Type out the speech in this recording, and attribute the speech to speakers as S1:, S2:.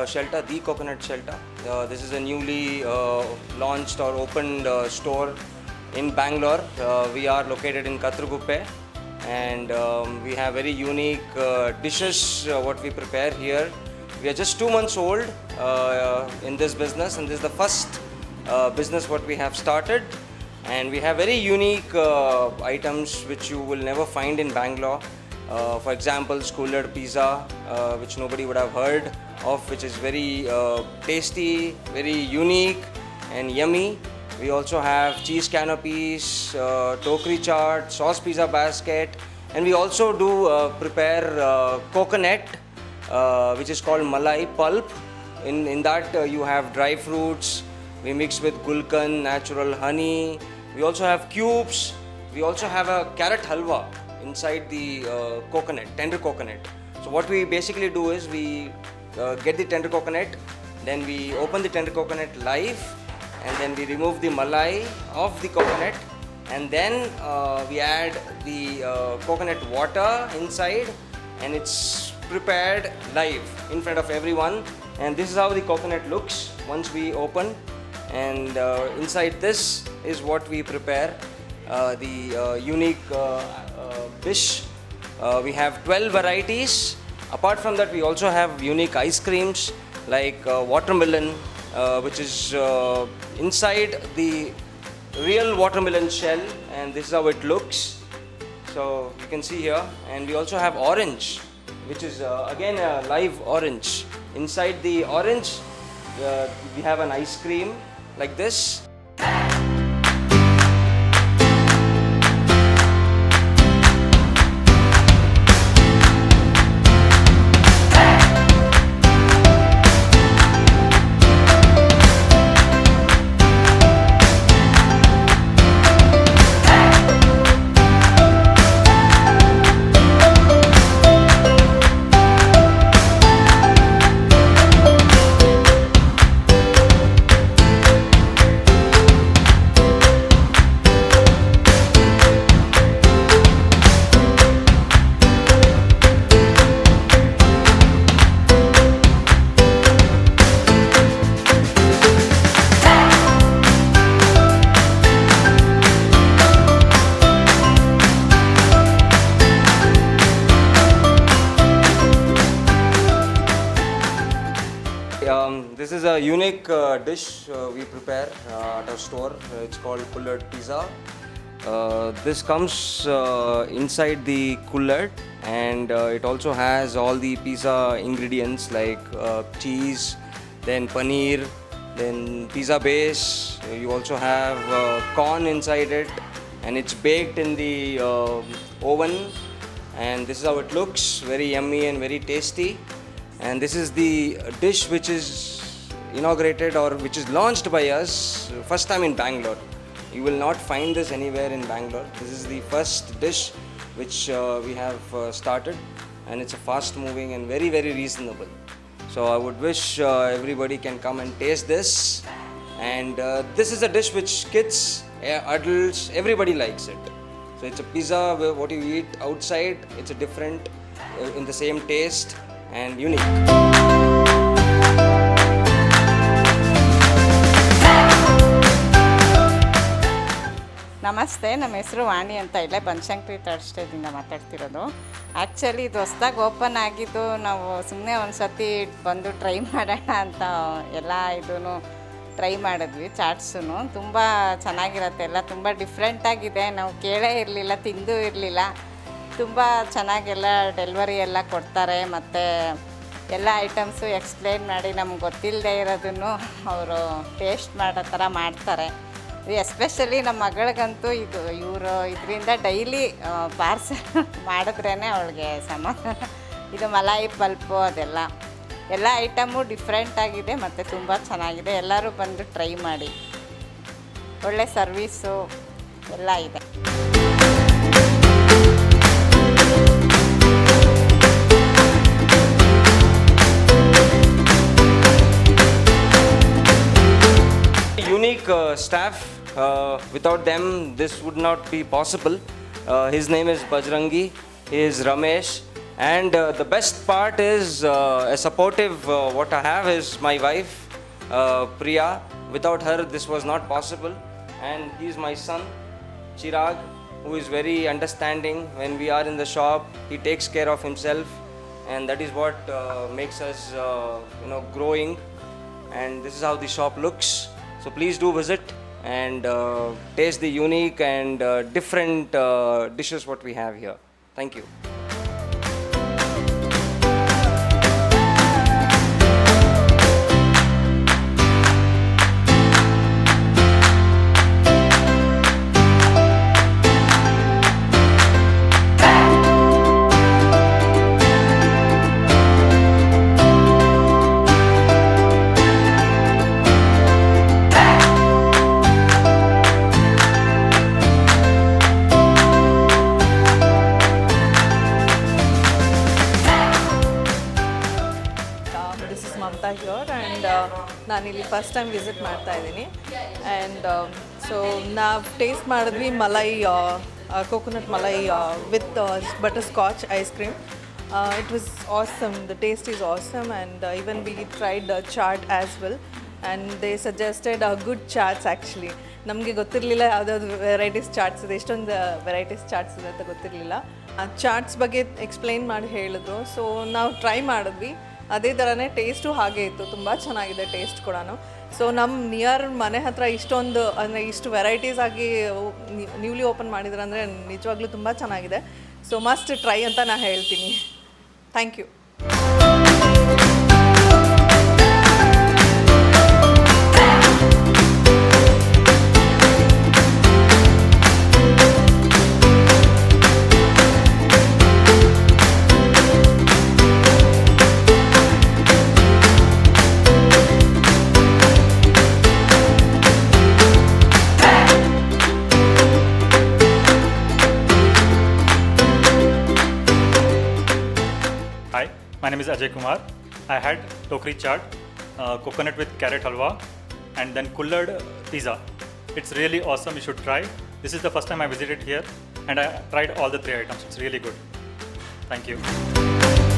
S1: shelter, The Coconut Shelter. This is a newly launched or opened store in Bangalore. We are located in Katraguppe, and we have very unique dishes what we prepare here. We are just 2 months old in this business, and this is the first business what we have started. And we have very unique items which you will never find in Bangalore. For example, Scollard pizza, which nobody would have heard of, which is very tasty, very unique and yummy. We also have cheese canopies, tokri chaat, sauce pizza basket, and we also do prepare coconut, which is called malai pulp. In that you have dry fruits. We mix with gulkan, natural honey. We also have cubes. We also have a carrot halwa inside the coconut, tender coconut. So what we basically do is we get the tender coconut, then we open the tender coconut live, and then we remove the malai of the coconut, and then we add the coconut water inside, and it's prepared live in front of everyone. And this is how the coconut looks once we open, and inside this is what we prepare, the unique dish. We have 12 varieties. Apart from that, we also have unique ice creams like watermelon, which is inside the real watermelon shell, and this is how it looks. So you can see here. And we also have orange, which is again a live orange. Inside the orange, we have an ice cream like this. This is a unique dish we prepare at our store. It's called Scollard pizza. This comes inside the Scollard, and it also has all the pizza ingredients like cheese, then paneer, then pizza base. You also have corn inside it, and it's baked in the oven. And this is how it looks, very yummy and very tasty. And this is the dish which is inaugurated or which is launched by us first time in Bangalore. You will not find this anywhere in Bangalore. This is the first dish which we have started, and it's a fast moving and very reasonable. So I would wish everybody can come and taste this. And this is a dish which kids, adults, everybody likes it. So it's a pizza where what you eat outside, it's a different in the same taste and unique.
S2: ನಮಸ್ತೆ, ನಮ್ಮ ಹೆಸರು ವಾಣಿ ಅಂತ. ಇಲ್ಲೇ Banashankari third ಸ್ಟೇಜಿಂದ ಮಾತಾಡ್ತಿರೋದು. Actually ಇದು ಹೊಸ್ದಾಗಿ open ಆಗಿದ್ದು, ನಾವು ಸುಮ್ಮನೆ ಒಂದು ಸತಿ ಬಂದು ಟ್ರೈ ಮಾಡೋಣ ಅಂತ ಎಲ್ಲ ಇದೂ ಟ್ರೈ ಮಾಡಿದ್ವಿ. ಚಾಟ್ಸೂ ತುಂಬ ಚೆನ್ನಾಗಿರತ್ತೆ, ಎಲ್ಲ ತುಂಬ ಡಿಫ್ರೆಂಟಾಗಿದೆ. ನಾವು ಕೇಳೇ ಇರಲಿಲ್ಲ, ತಿಂದೂ ಇರಲಿಲ್ಲ. ತುಂಬ ಚೆನ್ನಾಗೆಲ್ಲ ಡೆಲಿವರಿ ಎಲ್ಲ ಕೊಡ್ತಾರೆ, ಮತ್ತು ಎಲ್ಲ ಐಟಮ್ಸು ಎಕ್ಸ್ಪ್ಲೇನ್ ಮಾಡಿ ನಮ್ಗೆ ಗೊತ್ತಿಲ್ಲದೆ ಇರೋದನ್ನು ಅವರು ಟೇಸ್ಟ್ ಮಾಡೋ ಥರ ಮಾಡ್ತಾರೆ. ಎಸ್ಪೆಷಲಿ ನಮ್ಮ ಮಗಳಿಗಂತೂ ಇವರು ಇದರಿಂದ ಡೈಲಿ ಪಾರ್ಸಲ್ ಮಾಡಿದ್ರೇ ಅವಳಿಗೆ ಸಮಾಧಾನ. ಇದು ಮಲಾಯಿ ಪಲ್ಪು ಅದೆಲ್ಲ ಎಲ್ಲ ಐಟಮು ಡಿಫ್ರೆಂಟಾಗಿದೆ ಮತ್ತು ತುಂಬ ಚೆನ್ನಾಗಿದೆ. ಎಲ್ಲರೂ ಬಂದು ಟ್ರೈ ಮಾಡಿ. ಒಳ್ಳೆ ಸರ್ವೀಸು ಎಲ್ಲ ಇದೆ.
S1: Unique staff. Without them, this would not be possible. His name is Bajrangi. He is Ramesh, And the best part is a supportive, what I have is my wife, Priya. Without her, this was not possible. And he's my son, Chirag, who is very understanding. When we are in the shop, he takes care of himself. And that is what makes us, growing. And this is how the shop looks. So please do visit and taste the unique and different dishes what we have here. Thank you.
S3: This is Mamata here and ನಾನಿಲ್ಲಿ first time visit ಮಾಡ್ತಾ ಇದ್ದೀನಿ and so ನಾವು taste ಮಾಡಿದ್ವಿ malai coconut malai with butterscotch ice cream it was awesome the taste is awesome and even we tried chaat as well and they suggested good chaats actually ನಮಗೆ ಗೊತ್ತಿರಲಿಲ್ಲ ಯಾವುದಾದ್ರು varieties chaats ಇದೆ ಎಷ್ಟೊಂದು varieties chaats ಇದೆ ಅಂತ ಗೊತ್ತಿರಲಿಲ್ಲ ಚಾಟ್ಸ್ ಬಗ್ಗೆ ಎಕ್ಸ್ಪ್ಲೈನ್ ಮಾಡಿ ಹೇಳಿದ್ರು ಸೊ ನಾವು ಟ್ರೈ ಮಾಡಿದ್ವಿ ಅದೇ ಥರನೇ ಟೇಸ್ಟು ಹಾಗೆ ಇತ್ತು ತುಂಬ ಚೆನ್ನಾಗಿದೆ ಟೇಸ್ಟ್ ಕೂಡ ಸೊ ನಮ್ಮ ನಿಯರ್ ಮನೆ ಹತ್ರ ಇಷ್ಟೊಂದು ಅಂದರೆ ಇಷ್ಟು ವೆರೈಟೀಸ್ ಆಗಿ ನ್ಯೂಲಿ ಓಪನ್ ಮಾಡಿದ್ರೆ ಅಂದರೆ ನಿಜವಾಗ್ಲೂ ತುಂಬ ಚೆನ್ನಾಗಿದೆ ಸೊ ಮಸ್ಟ್ ಟ್ರೈ ಅಂತ ನಾನು ಹೇಳ್ತೀನಿ thank you
S4: Hi, my name is Ajay Kumar. I had tokri chaat, coconut with carrot halwa, and then kullad pizza. It's really awesome. You should try. This is the first time I visited here, and I tried all the 3 items. It's really good. Thank you.